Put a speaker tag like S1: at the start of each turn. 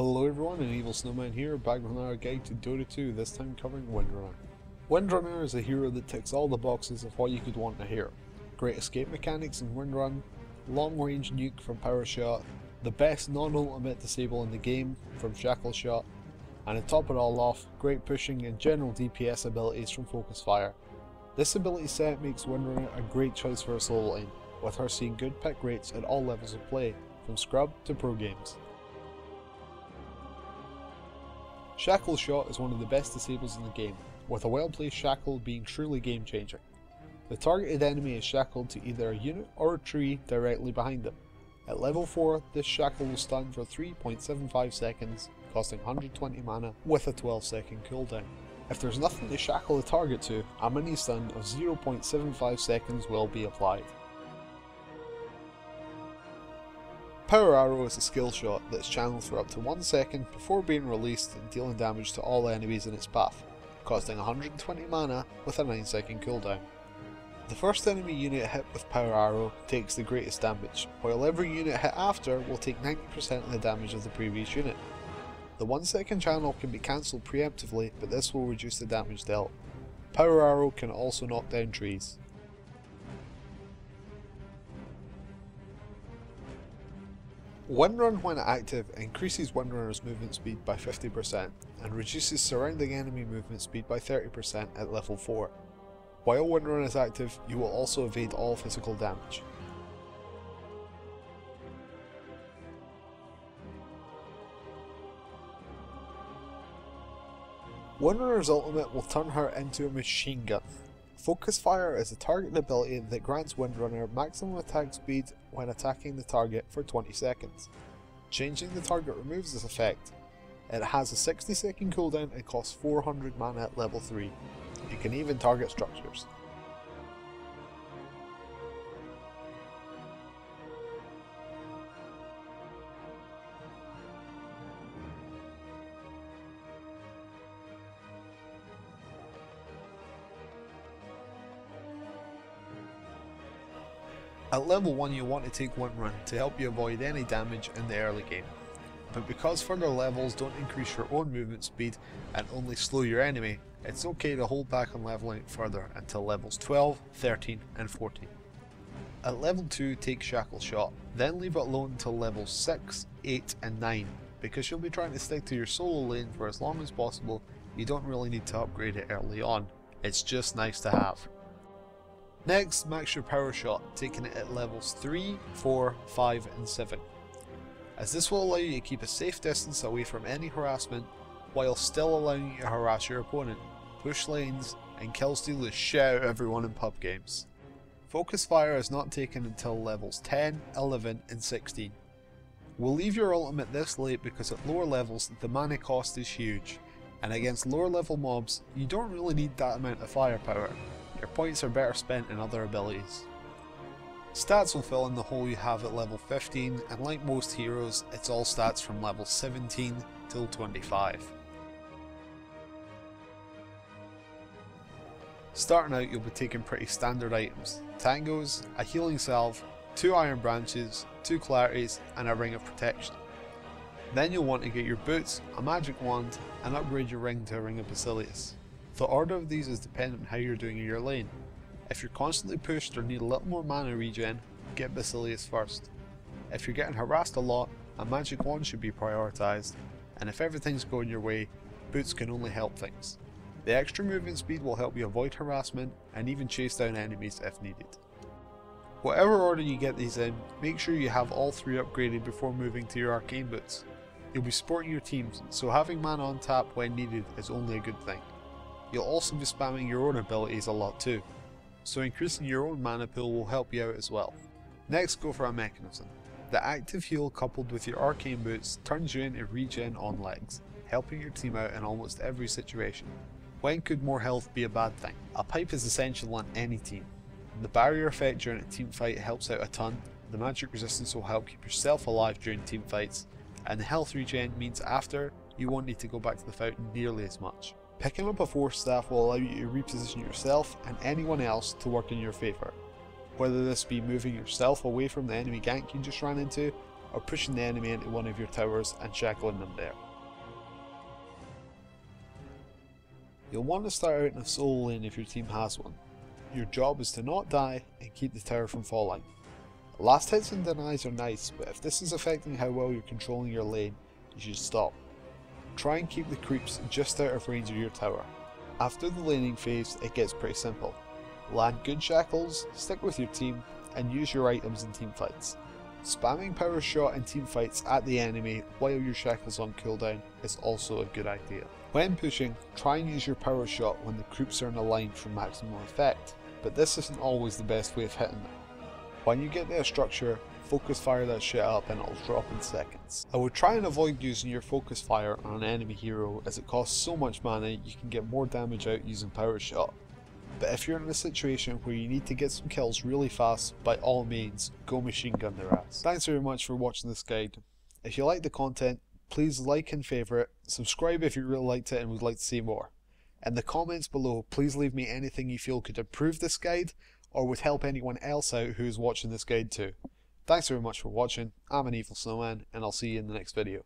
S1: Hello everyone, AnEvilSnowman here, back with another guide to Dota 2, this time covering WindRunner. WindRunner is a hero that ticks all the boxes of what you could want in a hero. Great escape mechanics in Windrun, long range nuke from Powershot, the best non-ultimate disable in the game from Shackleshot, and to top it all off, great pushing and general DPS abilities from Focus Fire. This ability set makes WindRunner a great choice for a solo lane, with her seeing good pick rates at all levels of play, from scrub to pro games. Shackleshot is one of the best disables in the game, with a well placed shackle being truly game changing. The targeted enemy is shackled to either a unit or a tree directly behind them. At level 4, this shackle will stun for 3.75 seconds, costing 120 mana with a 12-second cooldown. If there's nothing to shackle the target to, a mini stun of 0.75 seconds will be applied. Power Arrow is a skill shot that's channeled for up to 1 second before being released and dealing damage to all enemies in its path, costing 120 mana with a 9-second cooldown. The first enemy unit hit with Power Arrow takes the greatest damage, while every unit hit after will take 90% of the damage of the previous unit. The 1 second channel can be cancelled preemptively, but this will reduce the damage dealt. Power Arrow can also knock down trees. Windrun when active increases Windrunner's movement speed by 50% and reduces surrounding enemy movement speed by 30% at level 4. While Windrun is active, you will also evade all physical damage. Windrunner's ultimate will turn her into a machine gun. Focus Fire is a targeted ability that grants Windrunner maximum attack speed when attacking the target for 20 seconds. Changing the target removes this effect. It has a 60-second cooldown and costs 400 mana at level 3. You can even target structures. At level 1 you want to take Windrun to help you avoid any damage in the early game, but because further levels don't increase your own movement speed and only slow your enemy, it's okay to hold back on leveling it further until levels 12, 13 and 14. At level 2 take Shackleshot, then leave it alone until levels 6, 8 and 9, because you'll be trying to stick to your solo lane for as long as possible. You don't really need to upgrade it early on, it's just nice to have. Next, max your Powershot, taking it at levels 3, 4, 5 and 7, as this will allow you to keep a safe distance away from any harassment while still allowing you to harass your opponent, push lanes and killsteal the shit out of everyone in pub games. Focus Fire is not taken until levels 10, 11 and 16. We'll leave your ultimate this late because at lower levels the mana cost is huge, and against lower level mobs you don't really need that amount of firepower. Your points are better spent in other abilities. Stats will fill in the hole you have at level 15, and like most heroes, it's all stats from level 17 till 25. Starting out, you'll be taking pretty standard items: tangos, a healing salve, 2 iron branches, 2 clarities and a ring of protection. Then you'll want to get your boots, a magic wand and upgrade your ring to a ring of Basilius. The order of these is dependent on how you're doing in your lane. If you're constantly pushed or need a little more mana regen, get Basilius first. If you're getting harassed a lot, a magic wand should be prioritised, and if everything's going your way, boots can only help things. The extra movement speed will help you avoid harassment and even chase down enemies if needed. Whatever order you get these in, make sure you have all 3 upgraded before moving to your arcane boots. You'll be supporting your teams, so having mana on tap when needed is only a good thing. You'll also be spamming your own abilities a lot too, so increasing your own mana pool will help you out as well. Next, go for a mechanism. The active heal coupled with your arcane boots turns you into regen on legs, helping your team out in almost every situation. When could more health be a bad thing? A pipe is essential on any team. The barrier effect during a team fight helps out a ton, the magic resistance will help keep yourself alive during team fights, and the health regen means after, you won't need to go back to the fountain nearly as much. Picking up a force staff will allow you to reposition yourself and anyone else to work in your favour, whether this be moving yourself away from the enemy gank you just ran into, or pushing the enemy into one of your towers and shackling them there. You'll want to start out in a solo lane if your team has one. Your job is to not die and keep the tower from falling. Last hits and denies are nice, but if this is affecting how well you're controlling your lane, you should stop. Try and keep the creeps just out of range of your tower. After the laning phase, it gets pretty simple. Land good shackles, stick with your team, and use your items in teamfights. Spamming Powershot in teamfights at the enemy while your shackle's on cooldown is also a good idea. When pushing, try and use your Powershot when the creeps are in a line for maximum effect, but this isn't always the best way of hitting them. When you get to a structure, focus fire that shit up and it'll drop in seconds. I would try and avoid using your focus fire on an enemy hero as it costs so much mana you can get more damage out using Powershot. But if you're in a situation where you need to get some kills really fast, by all means, go machine gun their ass. Thanks very much for watching this guide. If you like the content, please like and favourite, subscribe if you really liked it and would like to see more. In the comments below, please leave me anything you feel could improve this guide, or would help anyone else out who is watching this guide too. Thanks very much for watching, I'm AnEvilSnowman, and I'll see you in the next video.